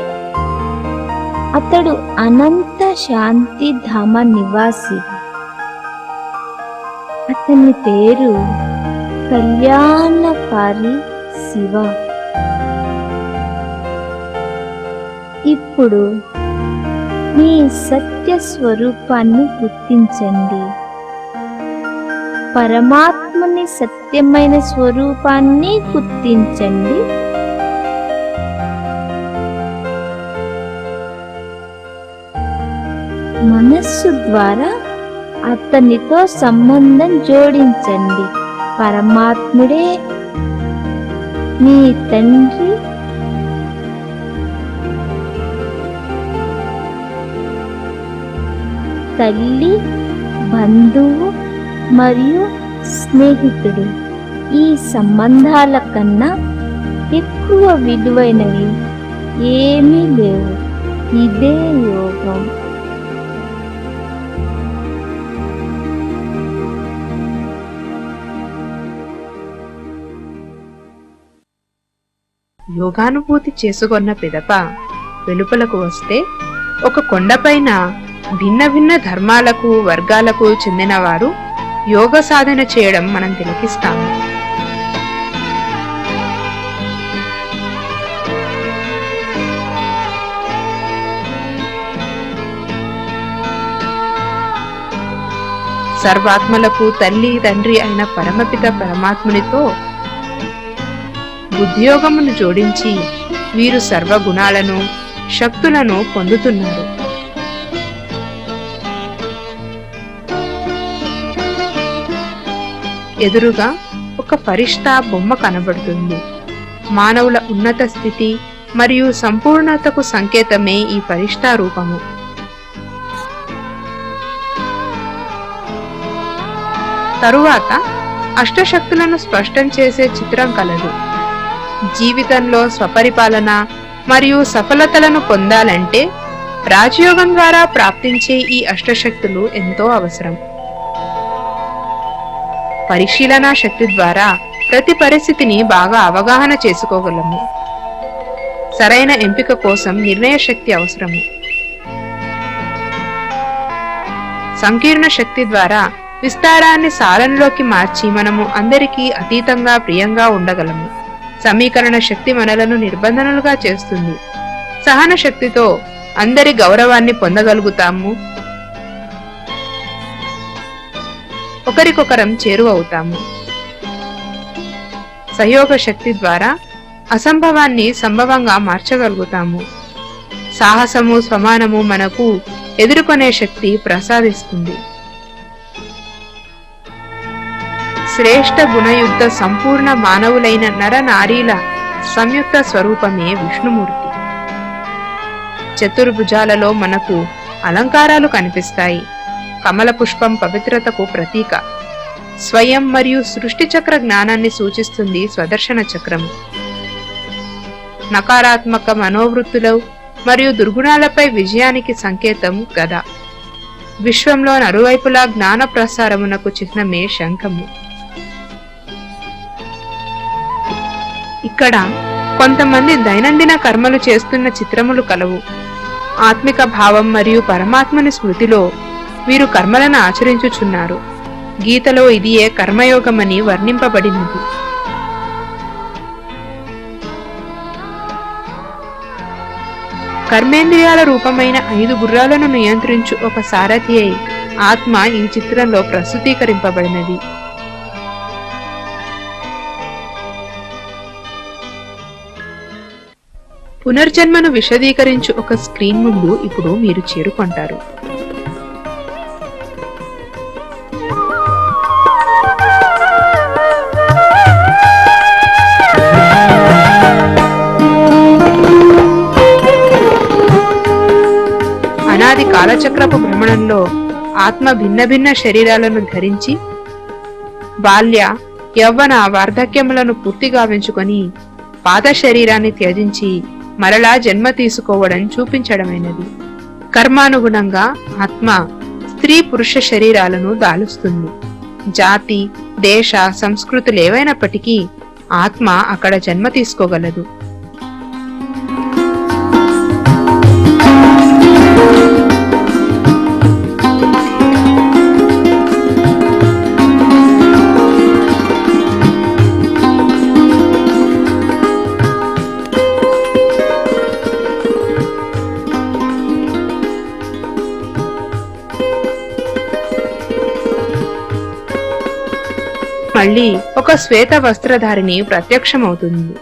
అతడు అనంత శాంతి ధామ నివాసి. అతని పేరు కళ్యాణకారి శివ. ఇప్పుడు మీ సత్య స్వరూపాన్ని గుర్తించండి. పరమాత్మని సత్యమైన స్వరూపాన్ని గుర్తించండి. మనస్సు ద్వారా అతనితో సంబంధం జోడించండి. పరమాత్ముడే మీ తండ్రి, తల్లి, బంధువు మరియు స్నేహితుడు. ఈ సంబంధాల కన్నా ఎక్కువ విలువైనవి ఏమీ లేవు. ఇదే యోగం. యోగానుభూతి చేసుకొన్న పిదప వెలుపలకు వస్తే ఒక కొండపైన భిన్న భిన్న ధర్మాలకు వర్గాలకు చెందిన వారు యోగ సాధన చేయడం మనం తిలకిస్తాము. సర్వాత్మలకు తల్లి తండ్రి అయిన పరమపిత పరమాత్మునితో బుద్ధియోగమును జోడించి వీరు సర్వగుణాలను శక్తులను పొందుతున్నారు. ఎదురుగా ఒక ఫరిష్తా బొమ్మ కనబడుతుంది. మానవుల ఉన్నత స్థితి మరియు సంపూర్ణతకు సంకేతమే ఈ ఫరిష్తా రూపము. తరువాత అష్టశక్తులను స్పష్టం చేసే చిత్రం కలదు. జీవితంలో స్వపరిపాలన మరియు సఫలతలను పొందాలంటే రాజయోగం ద్వారా ప్రాప్తించే ఈ అష్టశక్తులు ఎంతో అవసరం. పరిశీలనా శక్తి ద్వారా ప్రతి పరిస్థితిని బాగా అవగాహన చేసుకోగలము. సరైన ఎంపిక కోసం నిర్ణయ శక్తి అవసరము. సంకీర్ణ శక్తి ద్వారా విస్తారాన్ని సారంలోకి మార్చి మనము అందరికీ అతీతంగా ప్రియంగా ఉండగలము. సమీకరణ శక్తి మనలను నిర్బంధనులుగా చేస్తుంది. సహన శక్తితో అందరి గౌరవాన్ని పొందగలుగుతాము. ఒకరికొకరం చేరువవుతాము. సహయోగ శక్తి ద్వారా అసంభవాన్ని సంభవంగా మార్చగలుగుతాము. సాహసము స్వమానము మనకు ఎదుర్కొనే శక్తి ప్రసాదిస్తుంది. శ్రేష్ఠ గుణయుక్త సంపూర్ణ మానవులైన నర నారీల సంయుక్త స్వరూపమే విష్ణుమూర్తి. చతుర్భుజాలలో మనకు అలంకారాలు కనిపిస్తాయి. కమల పుష్పం పవిత్రతకు ప్రతీక. స్వయం మరియు సృష్టి చక్ర జ్ఞానాన్ని సూచిస్తుంది స్వదర్శన చక్రము. నకారాత్మక మనోవృత్తులు మరియు దుర్గుణాలపై విజయానికి సంకేతం గద. విశ్వంలో నలువైపులా జ్ఞాన ప్రసారమునకు చిహ్నమే శంఖము. ఇక్కడ కొంతమంది దైనందిన కర్మలు చేస్తున్న చిత్రములు కలవు. ఆత్మిక భావం మరియు పరమాత్మని స్మృతిలో వీరు కర్మలను ఆచరించుచున్నారు. గీతలో ఇదియే కర్మయోగమని వర్ణింపబడినది. కర్మేంద్రియాల రూపమైన 5 గుర్రాలను నియంత్రించు ఒక సారథి అయి ఆత్మ ఈ చిత్రంలో ప్రస్తుతీకరింపబడినది. పునర్జన్మను విశదీకరించు ఒక స్క్రీన్ ముందు ఇప్పుడు మీరు చేరుకుంటారు. అనాది కాలచక్రపు భ్రమణంలో ఆత్మ భిన్న భిన్న శరీరాలను ధరించి బాల్య యవ్వన వార్ధక్యములను పూర్తిగా వెంచుకొని పాత శరీరాన్ని త్యజించి మరలా జన్మ తీసుకోవడం చూపించడమైనది. కర్మానుగుణంగా ఆత్మ స్త్రీ పురుష శరీరాలను దాలుస్తుంది. జాతి దేశ సంస్కృతులేవైనప్పటికీ ఆత్మ అక్కడ జన్మ తీసుకోగలదు. మళ్ళీ ఒక శ్వేత వస్త్రధారిణి ప్రత్యక్షమవుతుంది.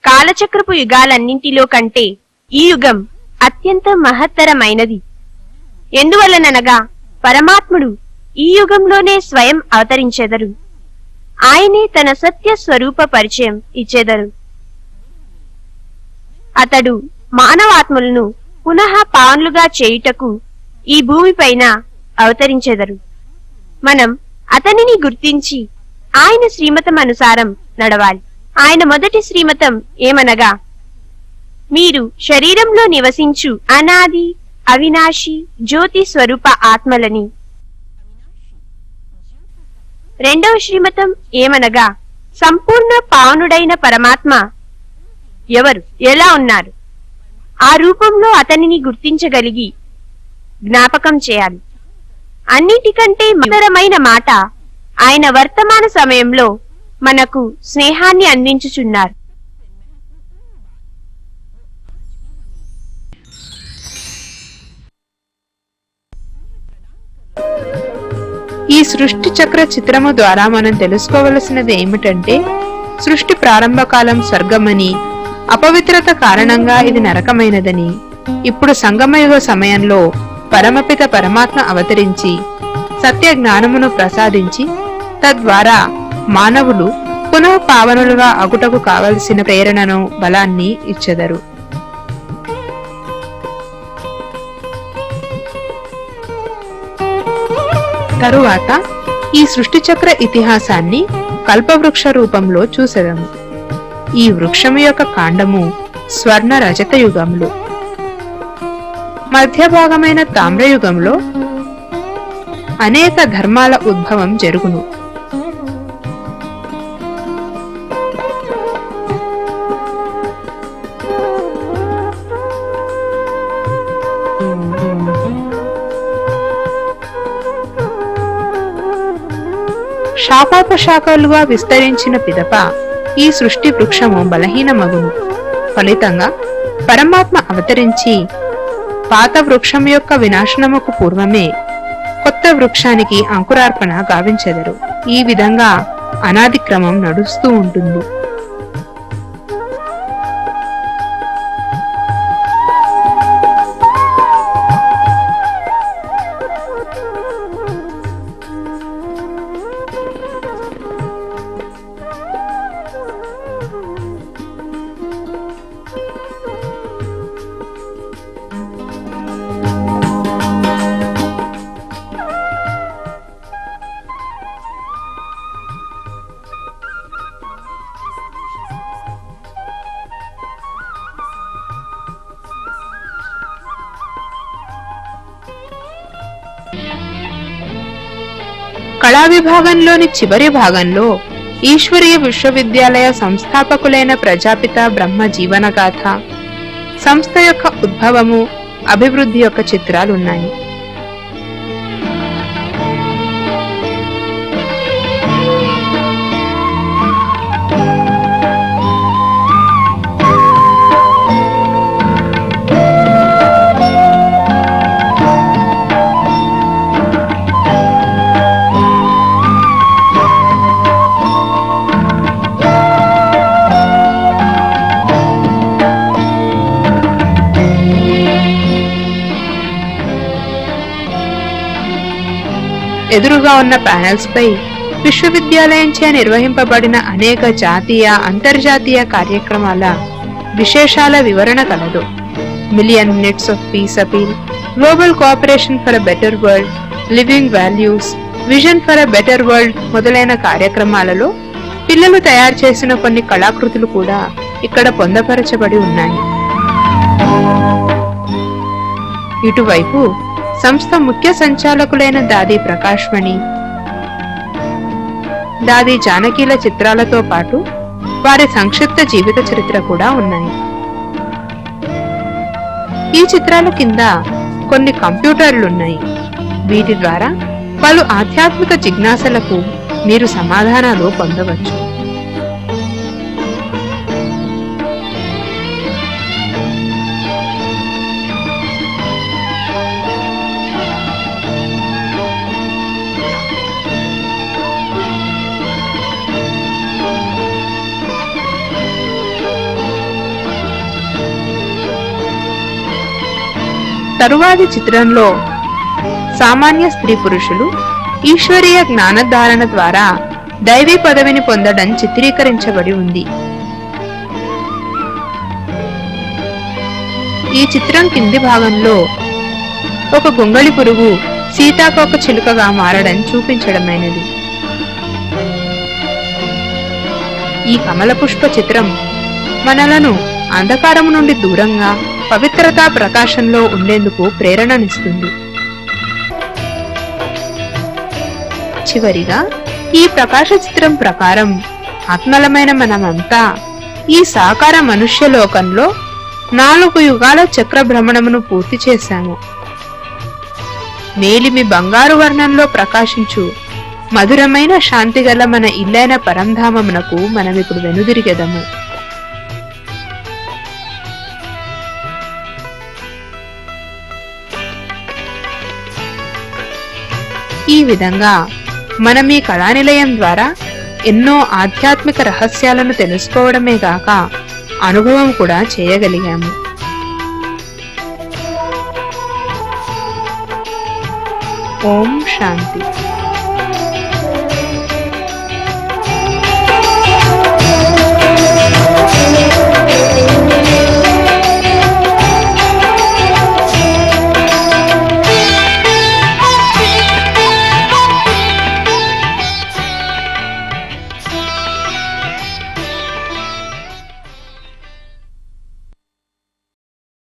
కాలచక్రపు యుగాలన్నింటిలో కంటే ఈ యుగం అత్యంత మహత్తరమైనది. ఎందువలననగా పరమాత్ముడు ఈ యుగంలోనే స్వయం అవతరించెదరు. ఆయనే తన సత్య స్వరూప పరిచయం ఇచ్చేదరు. అతడు మానవాత్ములను పునః పావనులుగా చేయుటకు ఈ భూమిపైన అవతరించెదరు. మనం అతనిని గుర్తించి ఆయన శ్రీమతం అనుసారం నడవాలి. ఆయన మొదటి శ్రీమతం ఏమనగా, మీరు శరీరంలో నివసించు అనాది అవినాశి జ్యోతి స్వరూప ఆత్మలని. రెండవ శ్రీమతం ఏమనగా, సంపూర్ణ పావనుడైన పరమాత్మ ఎవరు, ఎలా ఉన్నారు, ఆ రూపంలో అతనిని గుర్తించగలిగి జ్ఞాపకం చేయాలి. అన్నిటికంటే మహత్తరమైన మాట, ఆయన వర్తమాన సమయంలో మనకు స్నేహాన్ని అందించుచున్నారు. ఈ సృష్టి చక్ర చిత్రము ద్వారా మనం తెలుసుకోవలసినది ఏమిటంటే, సృష్టి ప్రారంభకాలం స్వర్గమని, అపవిత్రత కారణంగా ఇది నరకమైనదని, ఇప్పుడు సంగమయుగ సమయంలో పరమపిత పరమాత్మ అవతరించి సత్య జ్ఞానమును ప్రసాదించి తద్వారా మానవులు పునః పావనులుగా అగుటకు కావలసిన ప్రేరణను బలాన్ని ఇచ్చెదరు. తరువాత ఈ సృష్టి చక్ర ఇతిహాసాన్ని కల్పవృక్ష రూపంలో చూసెదము. ఈ వృక్షము యొక్క కాండము స్వర్ణ రజత యుగములు, మధ్య భాగమైన తామ్రయుగంలో అనేక ధర్మాల ఉద్భవం జరుగును. శాఖోపశాఖలుగా విస్తరించిన పిదప ఈ సృష్టి వృక్షము బలహీనమగును. ఫలితంగా పరమాత్మ అవతరించి పాత వృక్షం యొక్క వినాశనముకు పూర్వమే కొత్త వృక్షానికి అంకురార్పణ గావించెదరు. ఈ విధంగా అనాది క్రమం నడుస్తూ ఉంటుంది. కళా విభాగంలోని చివరి భాగంలో ఈశ్వరీయ విశ్వవిద్యాలయ సంస్థాపకులైన ప్రజాపిత బ్రహ్మ జీవనగాథ, సంస్థ యొక్క ఉద్భవము, అభివృద్ధి యొక్క చిత్రాలున్నాయి. ఎదురుగా ఉన్న ప్యానెల్స్ పై విశ్వవిద్యాలయంచే నిర్వహింపబడిన అనేక జాతీయ, అంతర్జాతీయ కార్యక్రమాల విశేషాల వివరణ కలదు. Million minutes of piece appeal, global cooperation for a better world, living values, vision for a better world మొదలైన కార్యక్రమాలలో పిల్లలు తయారు చేసిన కొన్ని కళాకృతులు కూడా ఇక్కడ పొందపరచబడి ఉన్నాయి. ఇటువైపు సంస్థ ముఖ్య సంచాలకులైన దాది ప్రకాష్ మణి, దాది జానకీల చిత్రాలతో పాటు వారి సంక్షిప్త జీవిత చరిత్ర కూడా ఉన్నాయి. ఈ చిత్రాల కింద కొన్ని కంప్యూటర్లున్నాయి. వీటి ద్వారా పలు ఆధ్యాత్మిక జిజ్ఞాసలకు మీరు సమాధానాలు పొందవచ్చు. తరువాతి చిత్రంలో సామాన్య స్త్రీ పురుషులు ఈశ్వరీయ జ్ఞానధారణ ద్వారా దైవీ పదవిని పొందడం చిత్రీకరించబడి ఉంది. ఈ చిత్రం కింది భాగంలో ఒక గొంగళి పురుగు సీతాకోక చిలుకగా మారడం చూపించడమైనది. ఈ కమల పుష్ప చిత్రం మనలను అంధకారము నుండి దూరంగా పవిత్రతా ప్రకాశంలో ఉండేందుకు ప్రేరణనిస్తుంది. చివరిగా ఈ ప్రకాశ చిత్రం ప్రకారం ఆత్మలమైన మనమంతా ఈ సాకార మనుష్య లోకంలో 4 యుగాల చక్ర భ్రమణమును పూర్తి చేశాము. మేలిమి బంగారు వర్ణంలో ప్రకాశించు మధురమైన శాంతిగల మన ఇల్లైన పరంధామమునకు మనమిప్పుడు వెనుదిరిగెదము. ఈ విధంగా మనం ఈ కళానిలయం ద్వారా ఎన్నో ఆధ్యాత్మిక రహస్యాలను తెలుసుకోవడమే గాక అనుభవం కూడా చేయగలిగాము. ఓం శాంతి.